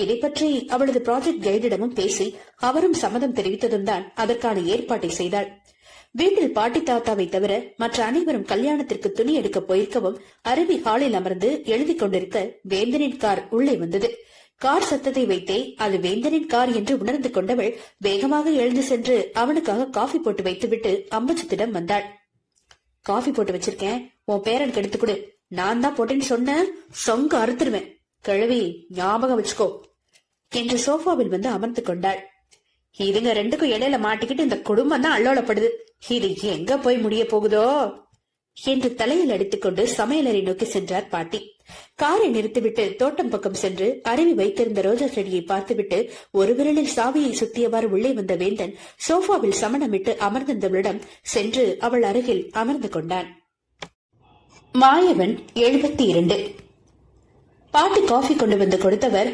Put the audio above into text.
இதை பற்றி அவளது ப்ராஜெக்ட் கைடிடமும் பேசி அவரும் சம்மதம் தெரிவித்ததும் தான் அதற்கான ஏற்பாட்டை செய்தாள். வீட்டில் பாட்டி தாத்தாவை தவிர மற்ற அனைவரும் கல்யாணத்திற்கு துணி எடுக்க போயிருக்கவும் அருவி ஹாலில் அமர்ந்து எழுதி கொண்டிருக்க வேந்தனின் கார் உள்ளே வந்தது. கார் சத்தத்தை வைத்தே அது வேந்தனின் கார் என்று உணர்ந்து கொண்டவள் வேகமாக எழுந்து சென்று அவனுக்காக காஃபி போட்டு வைத்துவிட்டு அம்பச்சத்திடம் வந்தாள். காஃபி போட்டு வச்சிருக்கேன், உன் பேரனுக்கு எடுத்து கொடு. நான் தான் போட்டேன்னு சொன்ன சொங்க அறுத்துருவேன், கிழவி ஞாபகம் வச்சுக்கோ என்று சோஃபாவில் வந்து அமர்ந்து கொண்டாள். இதுங்க ரெண்டுக்கும் இடையில மாட்டிக்கிட்டு இந்த குடும்பம் தான் அல்லோலப்படுது, இது எங்க போய் முடிய போகுதோ என்று தலையில் அடித்துக்கொண்டு சமையலறை நோக்கி சென்றார் பாட்டி. காரை நிறுத்திவிட்டு தோட்டம் பக்கம் சென்று அருவி வைத்திருந்த ரோஜா செடியை பார்த்துவிட்டு ஒரு விரலில் சாவியை சுத்தியவாறு உள்ளே வந்த வேந்தன் சோஃபாவில் சமணமிட்டு அமர்ந்திருந்தவளிடம் சென்று அவள் அருகில் அமர்ந்து கொண்டான். மாயவன் 72. பாட்டி காஃபி கொண்டு வந்து கொடுத்தவர்